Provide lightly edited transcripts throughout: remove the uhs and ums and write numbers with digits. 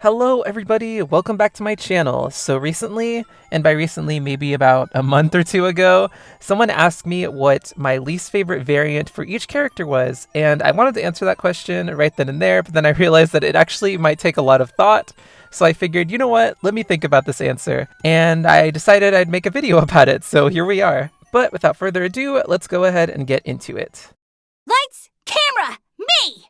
Hello everybody, welcome back to my channel. So recently, and by recently maybe about a month or two ago, someone asked me what my least favorite variant for each character was, and I wanted to answer that question right then and there, but then I realized that it actually might take a lot of thought. So I figured, you know what, let me think about this answer. And I decided I'd make a video about it, so here we are. But without further ado, let's go ahead and get into it. Lights, camera, me!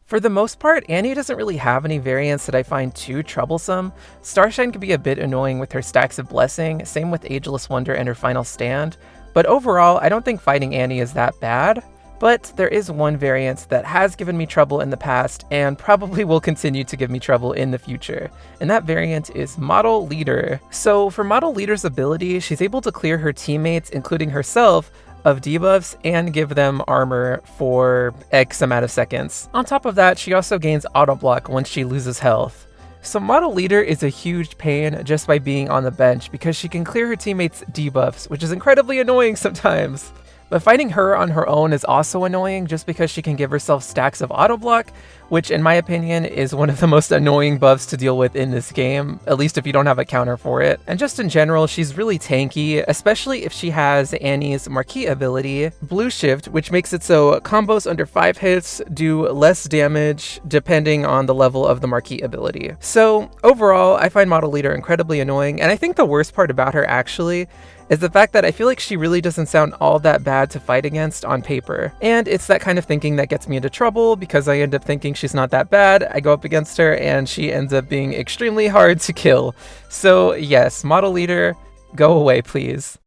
For the most part, Annie doesn't really have any variants that I find too troublesome. Starshine can be a bit annoying with her stacks of blessing, same with Ageless Wonder and her final stand, but overall I don't think fighting Annie is that bad. But there is one variant that has given me trouble in the past and probably will continue to give me trouble in the future, and that variant is Model Leader. So for Model Leader's ability, she's able to clear her teammates, including herself, of debuffs and give them armor for X amount of seconds. On top of that, she also gains auto block once she loses health. So Model Leader is a huge pain just by being on the bench because she can clear her teammates' debuffs, which is incredibly annoying sometimes. But fighting her on her own is also annoying just because she can give herself stacks of auto block, which in my opinion is one of the most annoying buffs to deal with in this game, at least if you don't have a counter for it. And just in general, she's really tanky, especially if she has Annie's Marquee ability, Blue Shift, which makes it so combos under 5 hits do less damage depending on the level of the Marquee ability. So overall, I find Model Leader incredibly annoying, and I think the worst part about her actually is the fact that I feel like she really doesn't sound all that bad to fight against on paper. And it's that kind of thinking that gets me into trouble because I end up thinking she's not that bad, I go up against her, and she ends up being extremely hard to kill. So yes, Model Leader, go away please.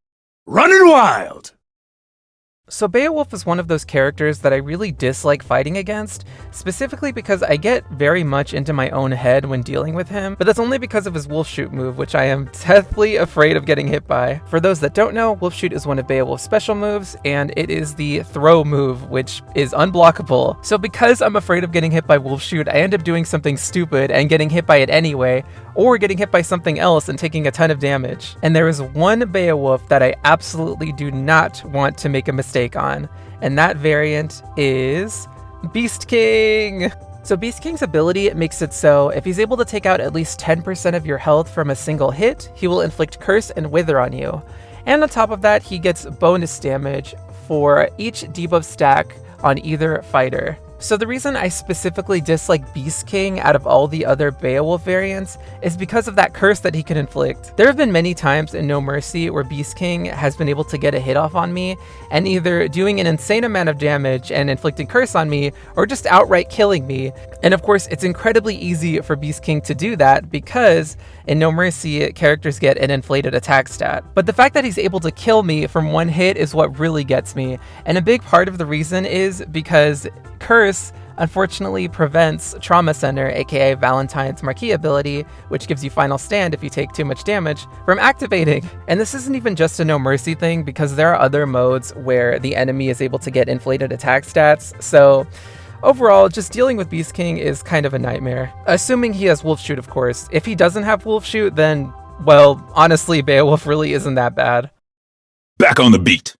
Running wild! So Beowulf is one of those characters that I really dislike fighting against, specifically because I get very much into my own head when dealing with him, but that's only because of his Wolf Shoot move, which I am deathly afraid of getting hit by. For those that don't know, Wolf Shoot is one of Beowulf's special moves, and it is the throw move, which is unblockable. So because I'm afraid of getting hit by Wolf Shoot, I end up doing something stupid and getting hit by it anyway, or getting hit by something else and taking a ton of damage. And there is one Beowulf that I absolutely do not want to make a mistake on, and that variant is Beast King. So Beast King's ability makes it so if he's able to take out at least 10% of your health from a single hit, he will inflict Curse and Wither on you. And on top of that, he gets bonus damage for each debuff stack on either fighter. So the reason I specifically dislike Beast King out of all the other Beowulf variants is because of that curse that he can inflict. There have been many times in No Mercy where Beast King has been able to get a hit off on me and either doing an insane amount of damage and inflicting curse on me or just outright killing me. And of course, it's incredibly easy for Beast King to do that because in No Mercy, characters get an inflated attack stat. But the fact that he's able to kill me from one hit is what really gets me. And a big part of the reason is because Curse unfortunately prevents Trauma Center, aka Valentine's Marquee ability, which gives you final stand if you take too much damage, from activating. And this isn't even just a No Mercy thing because there are other modes where the enemy is able to get inflated attack stats. So overall, just dealing with Beast King is kind of a nightmare. Assuming he has Wolf Shoot, of course. If he doesn't have Wolf Shoot, then, well, honestly, Beowulf really isn't that bad. Back on the beat.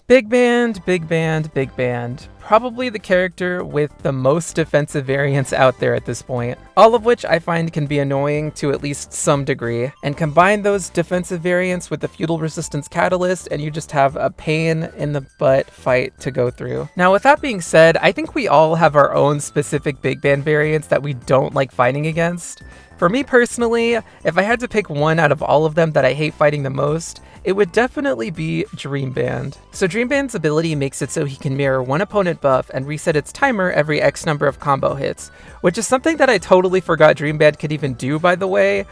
Big Band, Big Band, Big Band. Probably the character with the most defensive variants out there at this point. All of which I find can be annoying to at least some degree. And combine those defensive variants with the Feudal Resistance Catalyst and you just have a pain in the butt fight to go through. Now with that being said, I think we all have our own specific Big Band variants that we don't like fighting against. For me personally, if I had to pick one out of all of them that I hate fighting the most, it would definitely be Dream Band. So Dream Band's ability makes it so he can mirror one opponent buff and reset its timer every X number of combo hits, which is something that I totally forgot Dream Band could even do, by the way.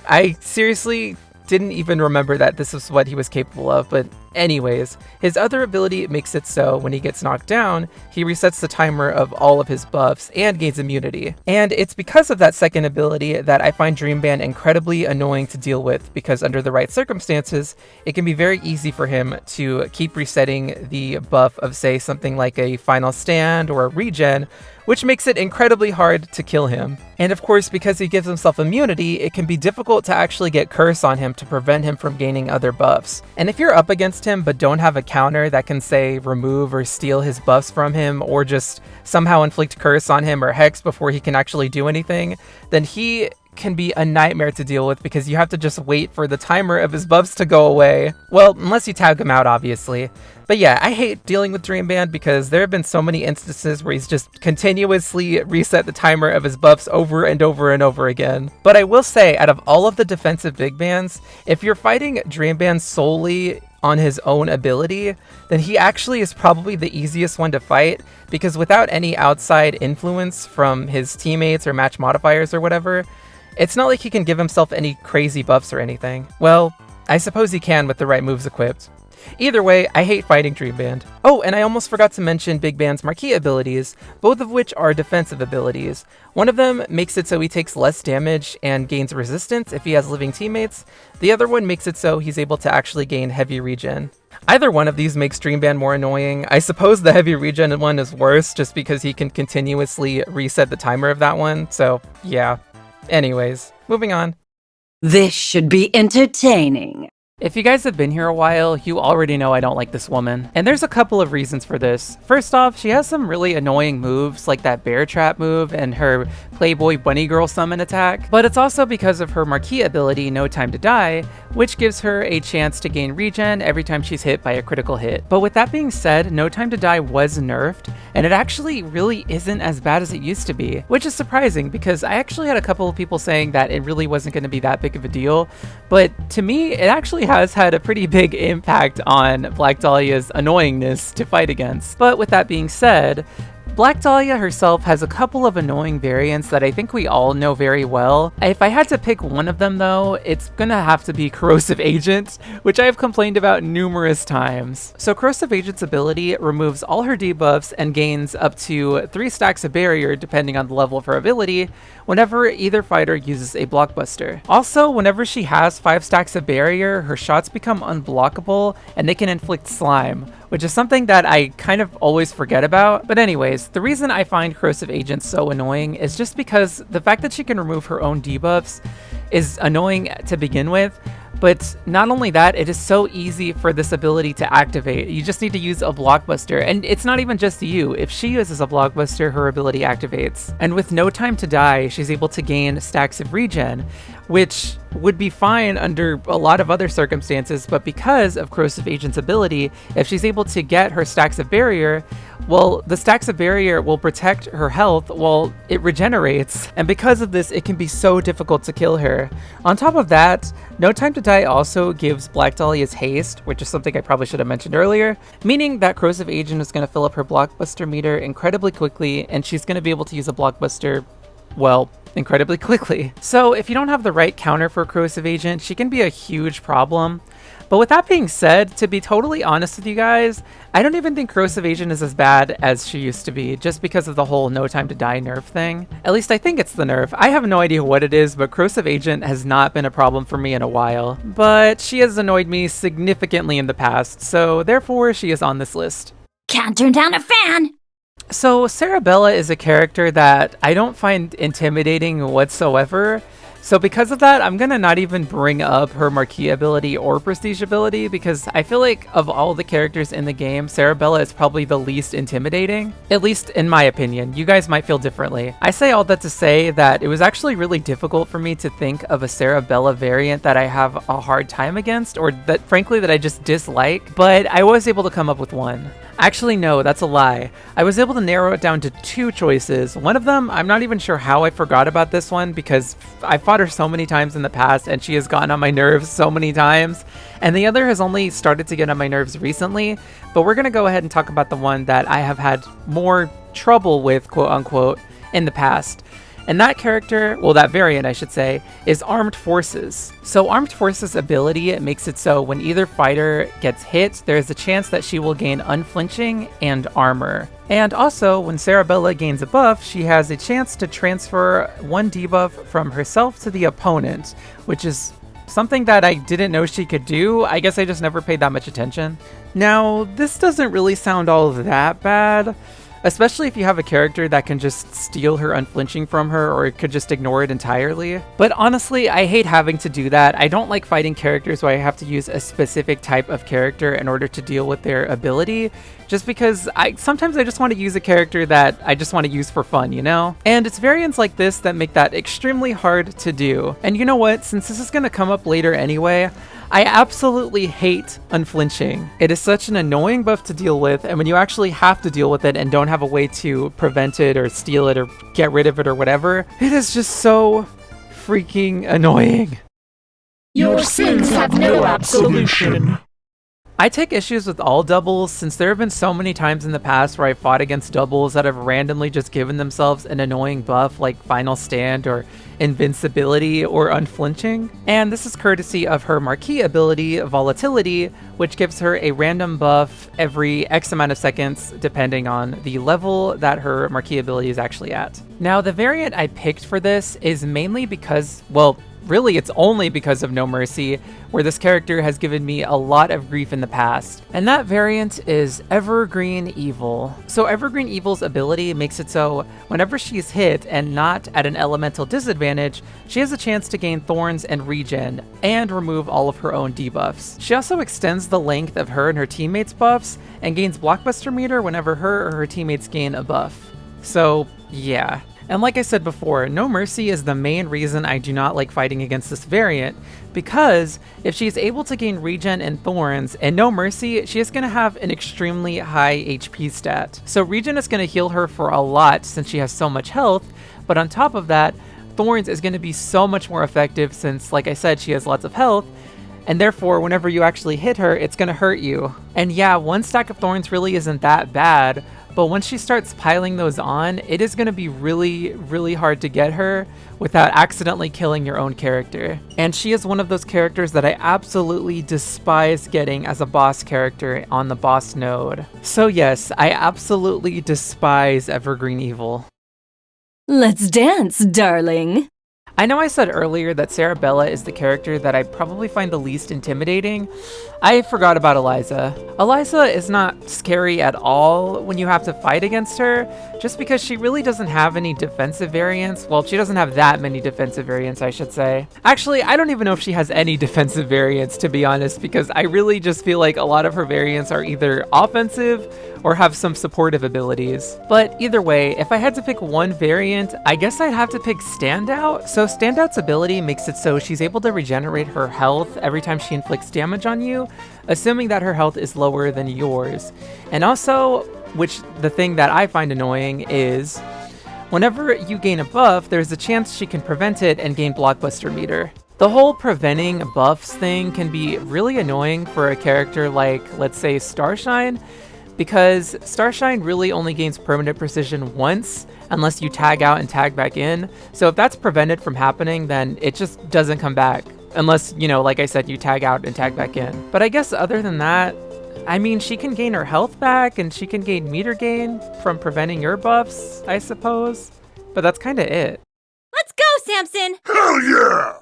I seriously didn't even remember that this was what he was capable of, but anyways, his other ability makes it so when he gets knocked down, he resets the timer of all of his buffs and gains immunity. And it's because of that second ability that I find Dream Band incredibly annoying to deal with, because under the right circumstances, it can be very easy for him to keep resetting the buff of, say, something like a final stand or a regen, which makes it incredibly hard to kill him. And of course, because he gives himself immunity, it can be difficult to actually get Curse on him to prevent him from gaining other buffs. And if you're up against him but don't have a counter that can, say, remove or steal his buffs from him, or just somehow inflict Curse on him or Hex before he can actually do anything, then he can be a nightmare to deal with because you have to just wait for the timer of his buffs to go away. Well, unless you tag him out, obviously. But yeah, I hate dealing with Dream Band because there have been so many instances where he's just continuously reset the timer of his buffs over and over and over again. But I will say, out of all of the defensive big bands, if you're fighting Dream Band solely on his own ability, then he actually is probably the easiest one to fight, because without any outside influence from his teammates or match modifiers or whatever, it's not like he can give himself any crazy buffs or anything. Well, I suppose he can with the right moves equipped. Either way, I hate fighting Dream Band. Oh, and I almost forgot to mention Big Band's marquee abilities, both of which are defensive abilities. One of them makes it so he takes less damage and gains resistance if he has living teammates. The other one makes it so he's able to actually gain heavy regen. Either one of these makes Dream Band more annoying. I suppose the heavy regen one is worse just because he can continuously reset the timer of that one, so yeah. Anyways, moving on. This should be entertaining. If you guys have been here a while, you already know I don't like this woman. And there's a couple of reasons for this. First off, she has some really annoying moves like that bear trap move and her Playboy Bunny Girl summon attack. But it's also because of her marquee ability, No Time to Die, which gives her a chance to gain regen every time she's hit by a critical hit. But with that being said, No Time to Die was nerfed, and it actually really isn't as bad as it used to be, which is surprising because I actually had a couple of people saying that it really wasn't going to be that big of a deal. But to me, it actually has had a pretty big impact on Black Dahlia's annoyingness to fight against. But with that being said, Black Dahlia herself has a couple of annoying variants that I think we all know very well. If I had to pick one of them though, it's gonna have to be Corrosive Agent, which I have complained about numerous times. So Corrosive Agent's ability removes all her debuffs and gains up to 3 stacks of barrier depending on the level of her ability whenever either fighter uses a blockbuster. Also, whenever she has 5 stacks of barrier, her shots become unblockable and they can inflict slime, which is something that I kind of always forget about. But anyways, the reason I find Corrosive Agent so annoying is just because the fact that she can remove her own debuffs is annoying to begin with. But not only that, it is so easy for this ability to activate. You just need to use a blockbuster, and it's not even just you. If she uses a blockbuster, her ability activates. And with No Time to Die, she's able to gain stacks of regen, which would be fine under a lot of other circumstances, but because of Corrosive Agent's ability, if she's able to get her stacks of barrier, well, the stacks of barrier will protect her health while it regenerates, and because of this, it can be so difficult to kill her. On top of that, No Time to Die also gives Black Dahlia's haste, which is something I probably should have mentioned earlier, meaning that Corrosive Agent is going to fill up her blockbuster meter incredibly quickly, and she's going to be able to use a blockbuster, well, incredibly quickly. So if you don't have the right counter for Corrosive Agent, she can be a huge problem. But with that being said, to be totally honest with you guys, I don't even think Corrosive Agent is as bad as she used to be, just because of the whole No Time to Die nerf thing. At least I think it's the nerf. I have no idea what it is, but Corrosive Agent has not been a problem for me in a while. But she has annoyed me significantly in the past, so therefore she is on this list. Can't turn down a fan! So Cerebella is a character that I don't find intimidating whatsoever. So because of that, I'm gonna not even bring up her marquee ability or prestige ability, because I feel like of all the characters in the game, Cerebella is probably the least intimidating, at least in my opinion. You guys might feel differently. I say all that to say that it was actually really difficult for me to think of a Cerebella variant that I have a hard time against, or that frankly that I just dislike, but I was able to come up with one. Actually, no, that's a lie. I was able to narrow it down to 2 choices. One of them, I'm not even sure how I forgot about this one, because I fought her so many times in the past and she has gotten on my nerves so many times. And the other has only started to get on my nerves recently, but we're going to go ahead and talk about the one that I have had more trouble with, quote unquote, in the past. And that character, well, that variant I should say, is Armed Forces. So Armed Forces ability makes it so when either fighter gets hit, there is a chance that she will gain unflinching and armor. And also, when Cerebella gains a buff, she has a chance to transfer 1 debuff from herself to the opponent, which is something that I didn't know she could do. I guess I just never paid that much attention. Now, this doesn't really sound all that bad, especially if you have a character that can just steal her unflinching from her, or it could just ignore it entirely. But honestly, I hate having to do that. I don't like fighting characters where I have to use a specific type of character in order to deal with their ability, just because sometimes I just want to use a character that I just want to use for fun, you know? And it's variants like this that make that extremely hard to do. And you know what? Since this is going to come up later anyway, I absolutely hate unflinching. It is such an annoying buff to deal with, and when you actually have to deal with it and don't have a way to prevent it or steal it or get rid of it or whatever, it is just so freaking annoying. Your sins have no absolution. I take issues with all doubles, since there have been so many times in the past where I fought against doubles that have randomly just given themselves an annoying buff like Final Stand or Invincibility or Unflinching. And this is courtesy of her Marquee ability, Volatility, which gives her a random buff every X amount of seconds depending on the level that her Marquee ability is actually at. Now, the variant I picked for this is mainly because, well, really, it's only because of No Mercy, where this character has given me a lot of grief in the past. And that variant is Evergreen Evil. So Evergreen Evil's ability makes it so whenever she's hit and not at an elemental disadvantage, she has a chance to gain Thorns and Regen, and remove all of her own debuffs. She also extends the length of her and her teammates' buffs, and gains Blockbuster meter whenever her or her teammates gain a buff. So, yeah. And like I said before, No Mercy is the main reason I do not like fighting against this variant, because if she's able to gain Regen and Thorns, and No Mercy, she is going to have an extremely high HP stat. So Regen is going to heal her for a lot since she has so much health, but on top of that, Thorns is going to be so much more effective since, like I said, she has lots of health, and therefore whenever you actually hit her, it's going to hurt you. And yeah, one stack of Thorns really isn't that bad, but once she starts piling those on, it is going to be really, really hard to get her without accidentally killing your own character. And she is one of those characters that I absolutely despise getting as a boss character on the boss node. So yes, I absolutely despise Evergreen Evil. Let's dance, darling. I know I said earlier that Cerebella is the character that I probably find the least intimidating. I forgot about Eliza. Eliza is not scary at all when you have to fight against her, just because she really doesn't have any defensive variants. Well, she doesn't have that many defensive variants, I should say. Actually, I don't even know if she has any defensive variants, to be honest, because I really just feel like a lot of her variants are either offensive or have some supportive abilities. But either way, if I had to pick one variant, I guess I'd have to pick Standout. So Standout's ability makes it so she's able to regenerate her health every time she inflicts damage on you, assuming that her health is lower than yours. And also, which the thing that I find annoying is, whenever you gain a buff, there's a chance she can prevent it and gain Blockbuster meter. The whole preventing buffs thing can be really annoying for a character like, let's say, Starshine, because Starshine really only gains permanent precision once, unless you tag out and tag back in. So if that's prevented from happening, then it just doesn't come back. Unless, you know, like I said, you tag out and tag back in. But I guess other than that, I mean, she can gain her health back, and she can gain meter gain from preventing your buffs, I suppose. But that's kind of it. Let's go, Samson! Hell yeah!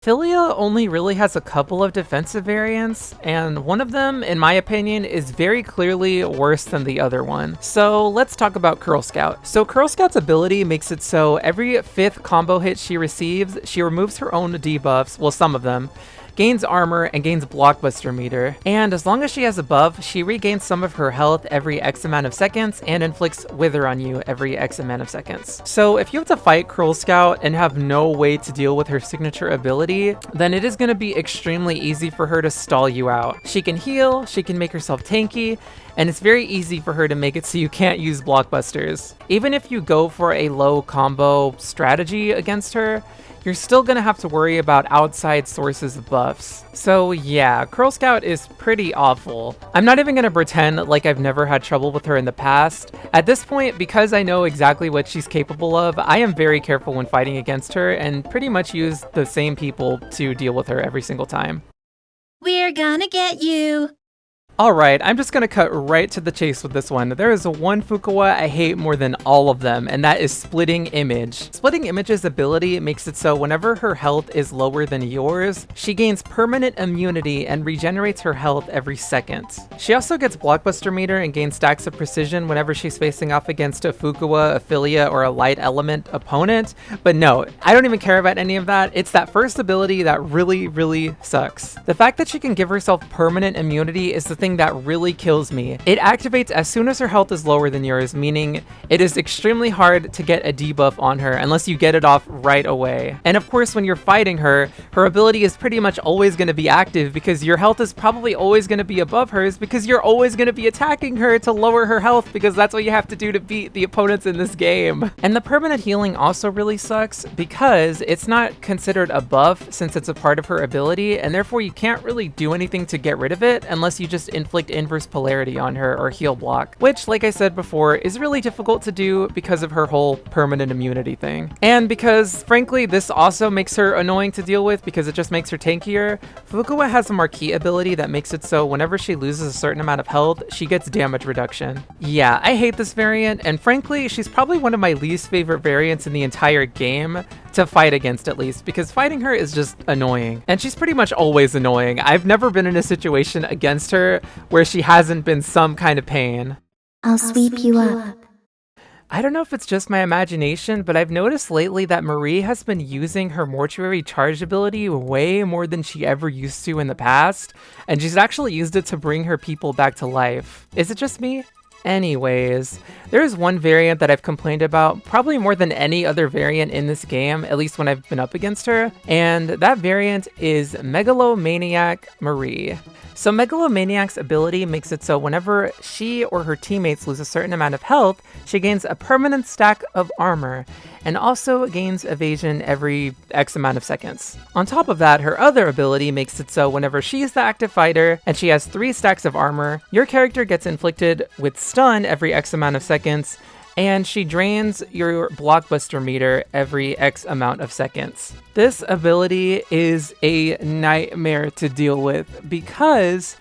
Filia only really has a couple of defensive variants, and one of them, in my opinion, is very clearly worse than the other one. So let's talk about Curl Scout. So Curl Scout's ability makes it so every 5th combo hit she receives, she removes her own debuffs, well, some of them, gains armor, and gains Blockbuster meter. And as long as she has a buff, she regains some of her health every X amount of seconds and inflicts Wither on you every X amount of seconds. So if you have to fight Curl Scout and have no way to deal with her signature ability, then it is going to be extremely easy for her to stall you out. She can heal, she can make herself tanky, and it's very easy for her to make it so you can't use blockbusters. Even if you go for a low combo strategy against her, you're still gonna have to worry about outside sources of buffs. So yeah, Curl Scout is pretty awful. I'm not even gonna pretend like I've never had trouble with her in the past. At this point, because I know exactly what she's capable of, I am very careful when fighting against her and pretty much use the same people to deal with her every single time. We're gonna get you. Alright, I'm just gonna cut right to the chase with this one. There is one Fukua I hate more than all of them, and that is Splitting Image. Splitting Image's ability makes it so whenever her health is lower than yours, she gains permanent immunity and regenerates her health every second. She also gets Blockbuster Meter and gains stacks of precision whenever she's facing off against a Fukua, a Filia, or a light element opponent, but no, I don't even care about any of that. It's that first ability that really sucks. The fact that she can give herself permanent immunity is the thing that really kills me. It activates as soon as her health is lower than yours, meaning it is extremely hard to get a debuff on her unless you get it off right away. And of course, when you're fighting her, her ability is pretty much always going to be active because your health is probably always going to be above hers because you're always going to be attacking her to lower her health because that's what you have to do to beat the opponents in this game. And the permanent healing also really sucks because it's not considered a buff since it's a part of her ability, and therefore you can't really do anything to get rid of it unless you just inflict inverse polarity on her or heal block, which, like I said before, is really difficult to do because of her whole permanent immunity thing. And because, frankly, this also makes her annoying to deal with because it just makes her tankier, Fukua has a marquee ability that makes it so whenever she loses a certain amount of health, she gets damage reduction. Yeah, I hate this variant, and frankly, she's probably one of my least favorite variants in the entire game, to fight against at least, because fighting her is just annoying. And she's pretty much always annoying. I've never been in a situation against her where she hasn't been some kind of pain. I'll sweep you up. I don't know if it's just my imagination, but I've noticed lately that Marie has been using her mortuary charge ability way more than she ever used to in the past, and she's actually used it to bring her people back to life. Is it just me? Anyways, there is one variant that I've complained about probably more than any other variant in this game, at least when I've been up against her, and that variant is Megalomaniac Marie. So Megalomaniac's ability makes it so whenever she or her teammates lose a certain amount of health, she gains a permanent stack of armor, and also gains evasion every X amount of seconds. On top of that, her other ability makes it so whenever she is the active fighter and she has 3 stacks of armor, your character gets inflicted with stun every X amount of seconds, and she drains your blockbuster meter every X amount of seconds. This ability is a nightmare to deal with because,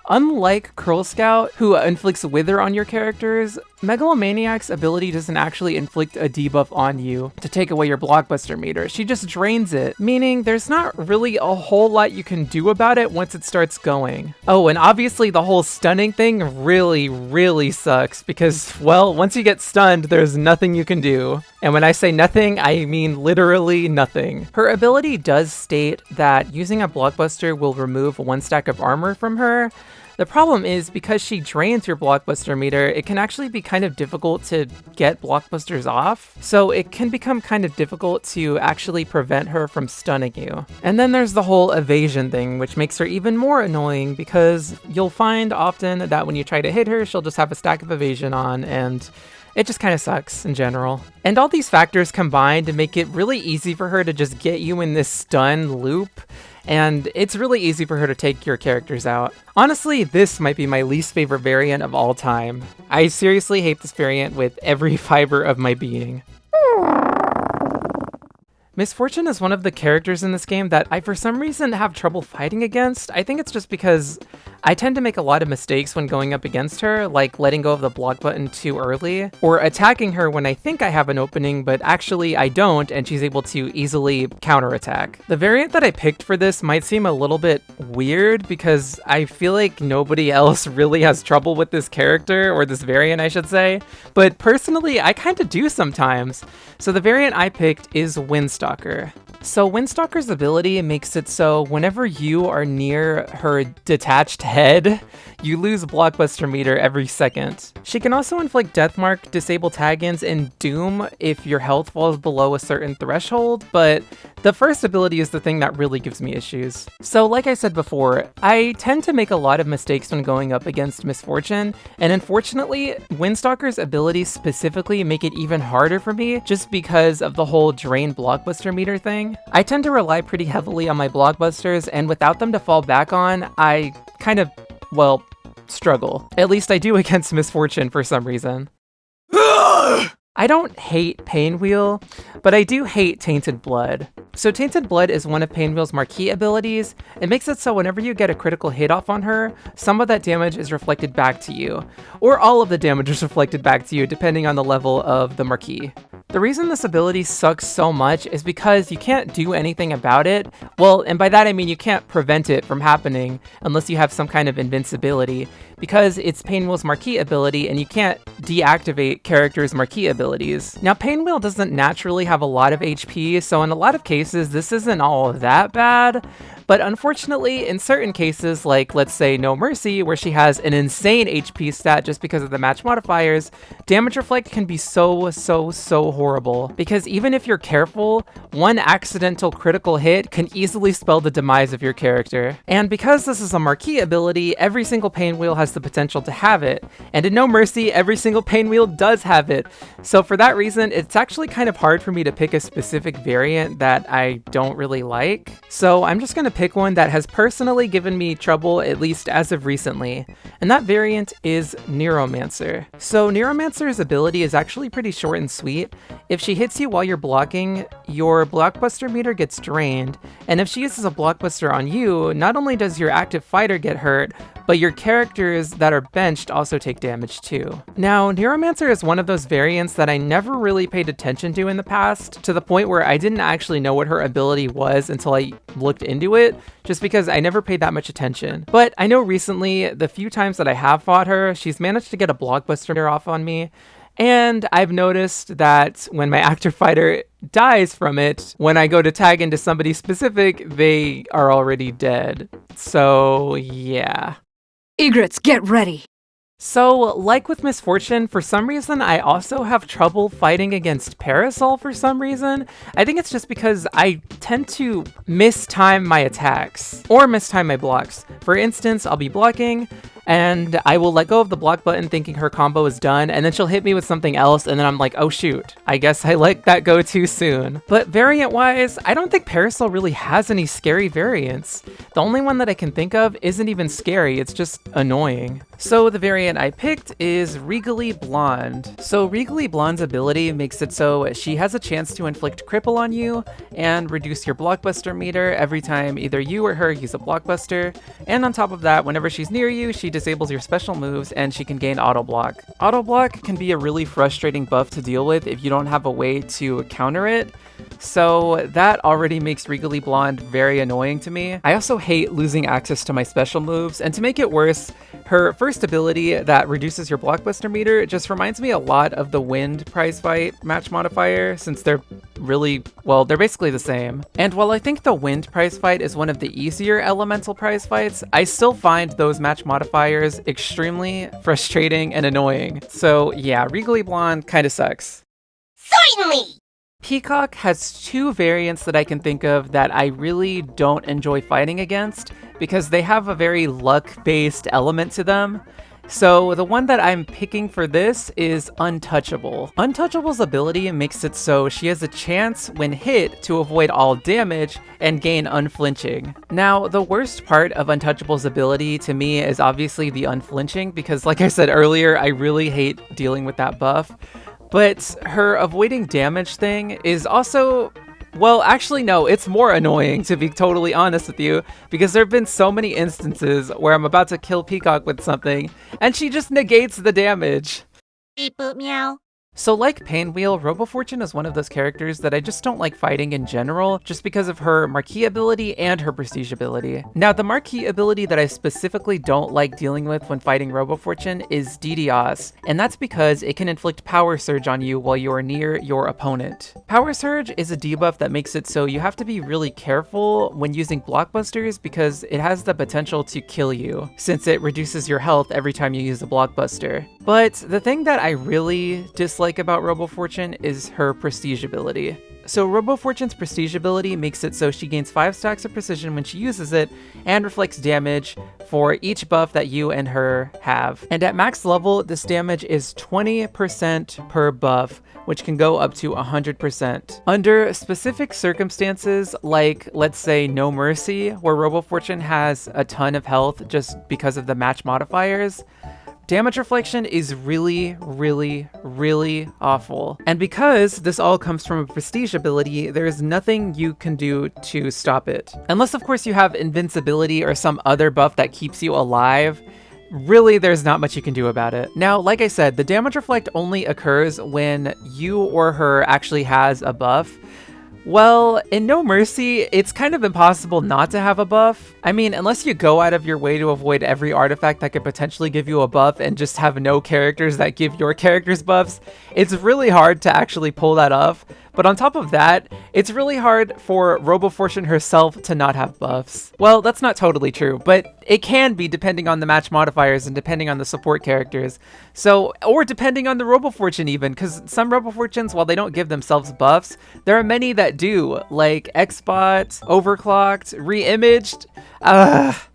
unlike Curl Scout, who inflicts Wither on your characters, Megalomaniac's ability doesn't actually inflict a debuff on you to take away your blockbuster meter. She just drains it, meaning there's not really a whole lot you can do about it once it starts going. Oh, and obviously the whole stunning thing really sucks because, well, once you get stunned, there's nothing you can do. And when I say nothing, I mean literally nothing. Her ability does state that using a blockbuster will remove 1 stack of armor from her. The problem is, because she drains your blockbuster meter, it can actually be kind of difficult to get blockbusters off, so it can become kind of difficult to actually prevent her from stunning you. And then there's the whole evasion thing, which makes her even more annoying because you'll find often that when you try to hit her, she'll just have a stack of evasion on, and it just kind of sucks in general. And all these factors combined to make it really easy for her to just get you in this stun loop, and it's really easy for her to take your characters out. Honestly, this might be my least favorite variant of all time. I seriously hate this variant with every fiber of my being. Miss Fortune is one of the characters in this game that I for some reason have trouble fighting against. I think it's just because I tend to make a lot of mistakes when going up against her, like letting go of the block button too early, or attacking her when I think I have an opening, but actually I don't, and she's able to easily counterattack. The variant that I picked for this might seem a little bit weird because I feel like nobody else really has trouble with this character, or this variant I should say, but personally I kind of do sometimes. So the variant I picked is Windstalker. So Windstalker's ability makes it so whenever you are near her detached head, you lose blockbuster meter every second. She can also inflict Deathmark, disable tag-ins, and Doom if your health falls below a certain threshold, but the first ability is the thing that really gives me issues. So like I said before, I tend to make a lot of mistakes when going up against Miss Fortune, and unfortunately, Windstalker's abilities specifically make it even harder for me just because of the whole drain blockbuster meter thing. I tend to rely pretty heavily on my blockbusters, and without them to fall back on, I kind of, well, struggle. At least I do against Miss Fortune for some reason. I don't hate Painwheel, but I do hate Tainted Blood. So Tainted Blood is one of Painwheel's marquee abilities. It makes it so whenever you get a critical hit off on her, some of that damage is reflected back to you, or all of the damage is reflected back to you depending on the level of the marquee. The reason this ability sucks so much is because you can't do anything about it. Well, and by that I mean you can't prevent it from happening unless you have some kind of invincibility, because it's Painwheel's marquee ability and you can't deactivate characters' marquee abilities. Now, Painwheel doesn't naturally have a lot of HP, so in a lot of cases this isn't all that bad. But unfortunately, in certain cases, like let's say No Mercy, where she has an insane HP stat just because of the match modifiers, damage reflect can be so horrible. Because even if you're careful, one accidental critical hit can easily spell the demise of your character. And because this is a marquee ability, every single Painwheel has the potential to have it. And in No Mercy, every single Painwheel does have it. So for that reason, it's actually kind of hard for me to pick a specific variant that I don't really like. So I'm just gonna pick one that has personally given me trouble, at least as of recently, and that variant is Neuromancer. So Neuromancer's ability is actually pretty short and sweet. If she hits you while you're blocking, your blockbuster meter gets drained, and if she uses a blockbuster on you, not only does your active fighter get hurt, but your characters that are benched also take damage too. Now, Neuromancer is one of those variants that I never really paid attention to in the past, to the point where I didn't actually know what her ability was until I looked into it, just because I never paid that much attention. But I know recently, the few times that I have fought her, she's managed to get a blockbuster off on me, and I've noticed that when my active fighter dies from it, when I go to tag into somebody specific, they are already dead. So yeah. Egrets, get ready! So, like with Misfortune, for some reason I also have trouble fighting against Parasoul for some reason. I think it's just because I tend to mistime my attacks, or mistime my blocks. For instance, I'll be blocking, and I will let go of the block button thinking her combo is done, and then she'll hit me with something else, and then I'm like, oh shoot, I guess I let that go too soon. But variant-wise, I don't think Parasoul really has any scary variants. The only one that I can think of isn't even scary, it's just annoying. So the variant I picked is Regally Blonde. So Regally Blonde's ability makes it so she has a chance to inflict cripple on you and reduce your blockbuster meter every time either you or her use a blockbuster. And on top of that, whenever she's near you, she disables your special moves and she can gain auto block. Auto block can be a really frustrating buff to deal with if you don't have a way to counter it. So that already makes Regally Blonde very annoying to me. I also hate losing access to my special moves, and to make it worse, her first ability that reduces your blockbuster meter just reminds me a lot of the Wind prize fight match modifier, since they're basically the same. And while I think the Wind prize fight is one of the easier elemental prize fights, I still find those match modifiers extremely frustrating and annoying. So yeah, Regally Blonde kinda sucks. Certainly! Peacock has two variants that I can think of that I really don't enjoy fighting against because they have a very luck-based element to them. So the one that I'm picking for this is Untouchable. Untouchable's ability makes it so she has a chance when hit to avoid all damage and gain unflinching. Now, the worst part of Untouchable's ability to me is obviously the unflinching because, like I said earlier, I really hate dealing with that buff. But her avoiding damage thing is also, well, actually no, it's more annoying to be totally honest with you, because there have been so many instances where I'm about to kill Peacock with something, and she just negates the damage. Beep boop meow. So like Painwheel, Robo Fortune is one of those characters that I just don't like fighting in general, just because of her Marquee ability and her Prestige ability. Now, the Marquee ability that I specifically don't like dealing with when fighting Robo Fortune is DDoS, and that's because it can inflict Power Surge on you while you are near your opponent. Power Surge is a debuff that makes it so you have to be really careful when using blockbusters because it has the potential to kill you, since it reduces your health every time you use a blockbuster. But the thing that I really dislike about Robo Fortune is her Prestige ability. So Robo Fortune's Prestige ability makes it so she gains 5 stacks of precision when she uses it and reflects damage for each buff that you and her have. And at max level, this damage is 20% per buff, which can go up to 100%. Under specific circumstances, like let's say No Mercy, where Robo Fortune has a ton of health just because of the match modifiers, Damage reflection is really, really, really awful. And because this all comes from a prestige ability, there is nothing you can do to stop it. Unless, of course, you have invincibility or some other buff that keeps you alive. Really, there's not much you can do about it. Now, like I said, the damage reflect only occurs when you or her actually has a buff. Well, in No Mercy, it's kind of impossible not to have a buff. I mean, unless you go out of your way to avoid every artifact that could potentially give you a buff and just have no characters that give your characters buffs, it's really hard to actually pull that off. But on top of that, it's really hard for Robo Fortune herself to not have buffs. Well, that's not totally true, but it can be depending on the match modifiers and depending on the support characters. So, or depending on the Robo Fortune even, because some Robo Fortunes, while they don't give themselves buffs, there are many that do, like Xbot, Overclocked, Reimaged.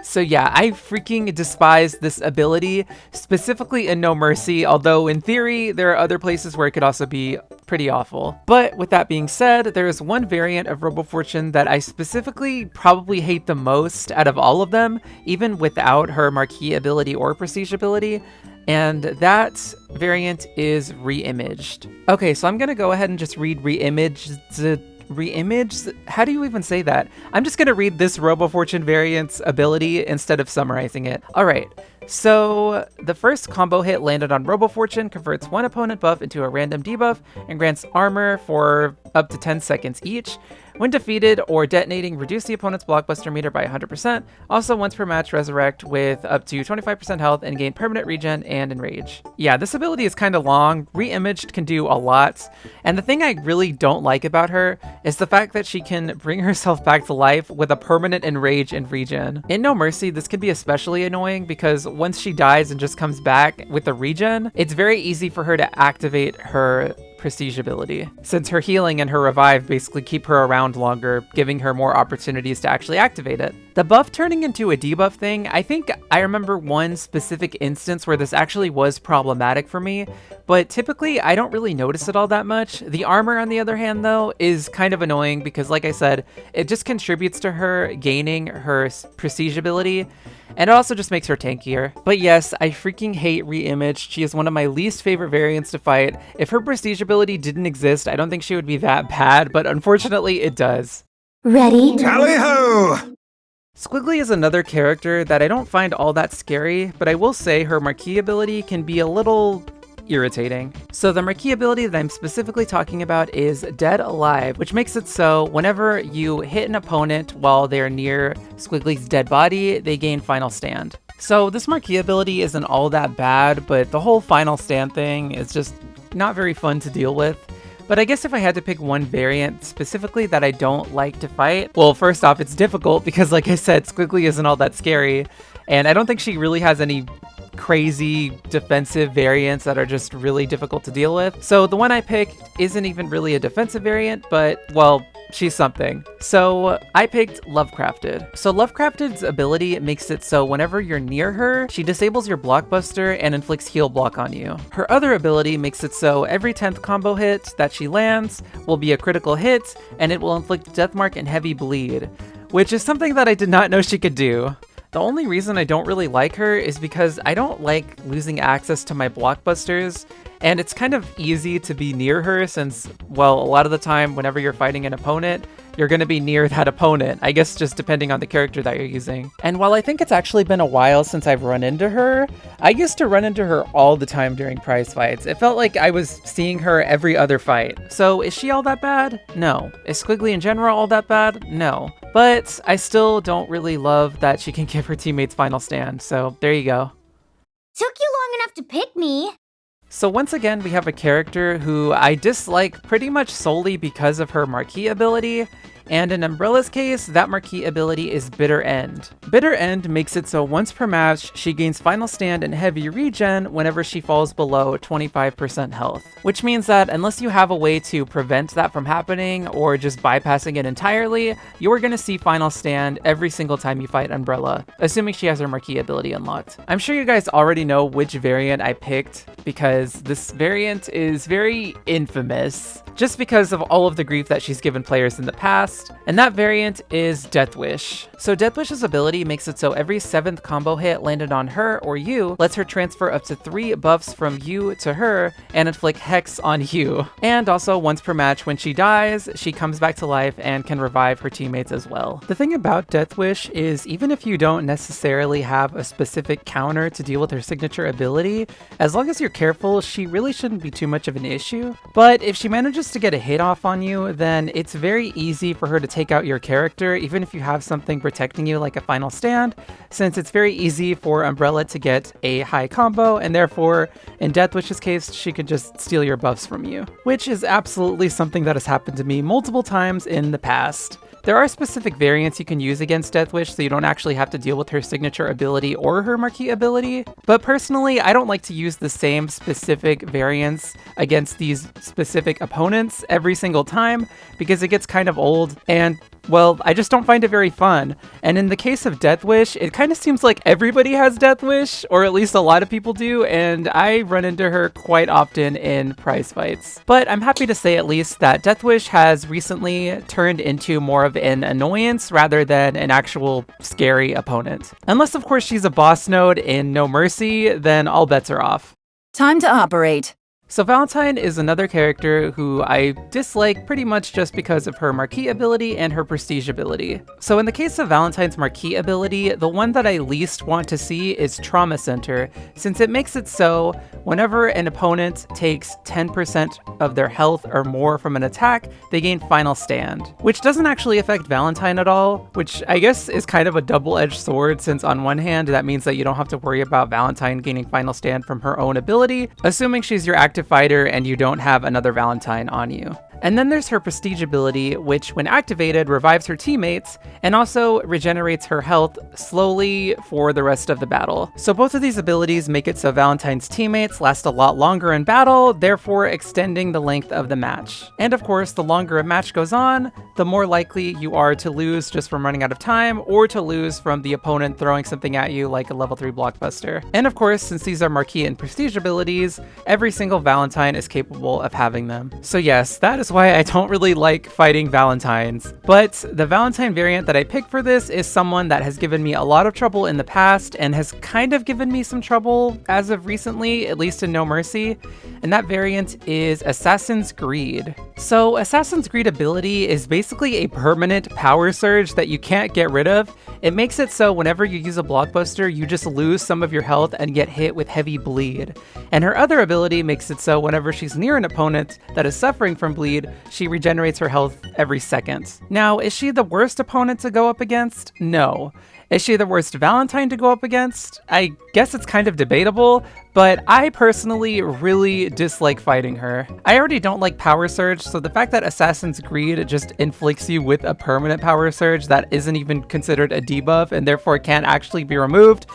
So yeah, I freaking despise this ability, specifically in No Mercy, although in theory, there are other places where it could also be pretty awful. But with that being said, there is one variant of Robo Fortune that I specifically probably hate the most out of all of them, even without her Marquee ability or Prestige ability, and that variant is Reimaged. Okay, so I'm gonna go ahead and just read Reimaged. How do you even say that? I'm just gonna read this Robo Fortune variant's ability instead of summarizing it. Alright, so the first combo hit landed on Robo Fortune, converts one opponent buff into a random debuff, and grants armor for up to 10 seconds each. When defeated or detonating, reduce the opponent's blockbuster meter by 100%. Also, once per match, resurrect with up to 25% health and gain permanent regen and enrage. Yeah, this ability is kind of long. Reimaged can do a lot. And the thing I really don't like about her is the fact that she can bring herself back to life with a permanent enrage and regen. In No Mercy, this can be especially annoying because once she dies and just comes back with the regen, it's very easy for her to activate her Prestige ability, since her healing and her revive basically keep her around longer, giving her more opportunities to actually activate it. The buff turning into a debuff thing, I think I remember one specific instance where this actually was problematic for me, but typically I don't really notice it all that much. The armor, on the other hand, though, is kind of annoying because, like I said, it just contributes to her gaining her Prestige ability, and it also just makes her tankier. But yes, I freaking hate Reimaged. She is one of my least favorite variants to fight. If her Prestige ability didn't exist, I don't think she would be that bad, but unfortunately it does. Ready? Tally-ho! Squigly is another character that I don't find all that scary, but I will say her Marquee ability can be a little irritating. So the Marquee ability that I'm specifically talking about is Dead Alive, which makes it so whenever you hit an opponent while they're near Squigly's dead body, they gain Final Stand. So this Marquee ability isn't all that bad, but the whole Final Stand thing is just not very fun to deal with. But I guess if I had to pick one variant specifically that I don't like to fight, well, first off, it's difficult because, like I said, Squigly isn't all that scary, and I don't think she really has any crazy defensive variants that are just really difficult to deal with. So the one I picked isn't even really a defensive variant, but, well, she's something. So I picked Lovecrafted. So Lovecrafted's ability makes it so whenever you're near her, she disables your blockbuster and inflicts heal block on you. Her other ability makes it so every 10th combo hit that she lands will be a critical hit, and it will inflict deathmark and heavy bleed, which is something that I did not know she could do. The only reason I don't really like her is because I don't like losing access to my blockbusters, and it's kind of easy to be near her since, well, a lot of the time whenever you're fighting an opponent, you're going to be near that opponent, I guess just depending on the character that you're using. And while I think it's actually been a while since I've run into her, I used to run into her all the time during prize fights. It felt like I was seeing her every other fight. So is she all that bad? No. Is Squigly in general all that bad? No. But I still don't really love that she can give her teammates Final Stand, so there you go. Took you long enough to pick me. So once again, we have a character who I dislike pretty much solely because of her Marquee ability, and in Umbrella's case, that Marquee ability is Bitter End. Bitter End makes it so once per match, she gains Final Stand and heavy regen whenever she falls below 25% health. Which means that unless you have a way to prevent that from happening or just bypassing it entirely, you are going to see Final Stand every single time you fight Umbrella, assuming she has her Marquee ability unlocked. I'm sure you guys already know which variant I picked because this variant is very infamous. just because of all of the grief that she's given players in the past, and that variant is Death Wish. So Death Wish's ability makes it so every 7th combo hit landed on her or you lets her transfer up to 3 buffs from you to her and inflict hex on you. And also once per match when she dies, she comes back to life and can revive her teammates as well. The thing about Death Wish is even if you don't necessarily have a specific counter to deal with her signature ability, as long as you're careful, she really shouldn't be too much of an issue. But if she manages to get a hit off on you, then it's very easy for her to take out your character, even if you have something protecting you like a final stand, since it's very easy for Umbrella to get a high combo, and therefore, in Death Wish's case, she could just steal your buffs from you, which is absolutely something that has happened to me multiple times in the past. There are specific variants you can use against Death Wish, so you don't actually have to deal with her signature ability or her marquee ability. But personally, I don't like to use the same specific variants against these specific opponents every single time, because it gets kind of old, and well, I just don't find it very fun. And in the case of Death Wish, it kind of seems like everybody has Death Wish, or at least a lot of people do, and I run into her quite often in prize fights. But I'm happy to say at least that Death Wish has recently turned into more of an annoyance rather than an actual scary opponent. Unless of course she's a boss node in No Mercy, then all bets are off. Time to operate. So Valentine is another character who I dislike pretty much just because of her marquee ability and her prestige ability. So in the case of Valentine's marquee ability, the one that I least want to see is Trauma Center, since it makes it so whenever an opponent takes 10% of their health or more from an attack, they gain Final Stand, which doesn't actually affect Valentine at all, which I guess is kind of a double-edged sword, since on one hand that means that you don't have to worry about Valentine gaining Final Stand from her own ability, assuming she's your active fighter and you don't have another Valentine on you. And then there's her prestige ability, which when activated revives her teammates and also regenerates her health slowly for the rest of the battle. So both of these abilities make it so Valentine's teammates last a lot longer in battle, therefore extending the length of the match. And of course, the longer a match goes on, the more likely you are to lose just from running out of time, or to lose from the opponent throwing something at you like a level 3 blockbuster. And of course, since these are marquee and prestige abilities, every single Valentine is capable of having them. So yes, that is why I don't really like fighting Valentines. But the Valentine variant that I picked for this is someone that has given me a lot of trouble in the past and has kind of given me some trouble as of recently, at least in No Mercy, and that variant is Assassin's Greed. So Assassin's Greed ability is basically a permanent power surge that you can't get rid of. It makes it so whenever you use a blockbuster, you just lose some of your health and get hit with heavy bleed. And her other ability makes it so whenever she's near an opponent that is suffering from bleed, she regenerates her health every second. Now, is she the worst opponent to go up against? No. Is she the worst Valentine to go up against? I guess it's kind of debatable, but I personally really dislike fighting her. I already don't like Power Surge, so the fact that Assassin's Greed just inflicts you with a permanent Power Surge that isn't even considered a debuff and therefore can't actually be removed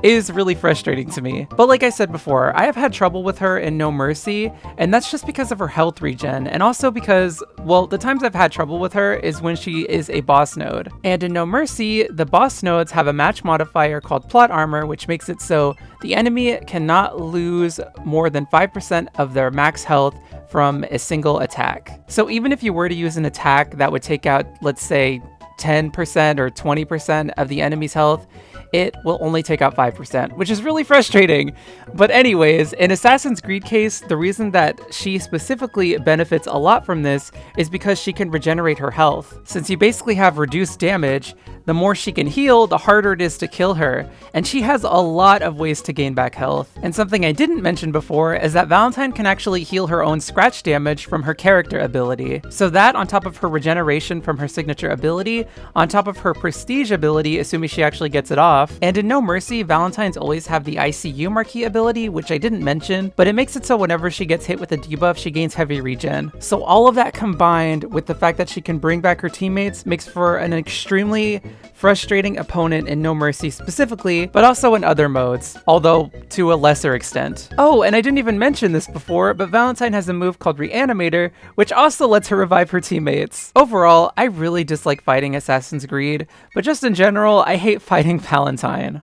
is really frustrating to me. But like I said before, I have had trouble with her in No Mercy, and that's just because of her health regen, and also because, well, the times I've had trouble with her is when she is a boss node. And in No Mercy, the boss nodes have a match modifier called Plot Armor, which makes it so the enemy cannot lose more than 5% of their max health from a single attack. So even if you were to use an attack that would take out, let's say, 10% or 20% of the enemy's health, it will only take out 5%, which is really frustrating. But anyways, in Assassin's Greed case, the reason that she specifically benefits a lot from this is because she can regenerate her health. Since you basically have reduced damage, the more she can heal, the harder it is to kill her, and she has a lot of ways to gain back health. And something I didn't mention before is that Valentine can actually heal her own scratch damage from her character ability. So that, on top of her regeneration from her signature ability, on top of her prestige ability, assuming she actually gets it off, and in No Mercy, Valentines always have the ICU marquee ability, which I didn't mention, but it makes it so whenever she gets hit with a debuff, she gains heavy regen. So all of that combined with the fact that she can bring back her teammates makes for an extremely frustrating opponent in No Mercy specifically, but also in other modes, although to a lesser extent. Oh, and I didn't even mention this before, but Valentine has a move called Reanimator, which also lets her revive her teammates. Overall, I really dislike fighting Assassin's Greed, but just in general, I hate fighting Valentine.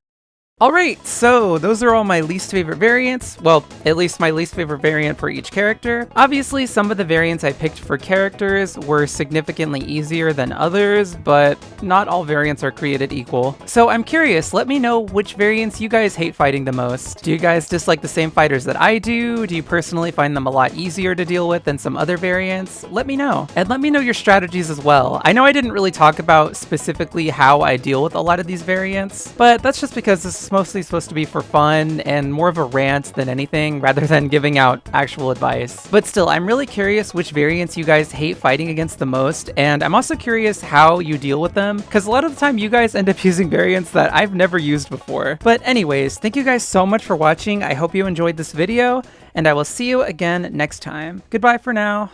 Alright, so those are all my least favorite variants. Well, at least my least favorite variant for each character. Obviously, some of the variants I picked for characters were significantly easier than others, but not all variants are created equal. So I'm curious, let me know which variants you guys hate fighting the most. Do you guys dislike the same fighters that I do? Do you personally find them a lot easier to deal with than some other variants? Let me know. And let me know your strategies as well. I know I didn't really talk about specifically how I deal with a lot of these variants, but that's just because this is mostly supposed to be for fun and more of a rant than anything rather than giving out actual advice. But still, I'm really curious which variants you guys hate fighting against the most, and I'm also curious how you deal with them, because a lot of the time you guys end up using variants that I've never used before. But anyways, thank you guys so much for watching. I hope you enjoyed this video, and I will see you again next time. Goodbye for now.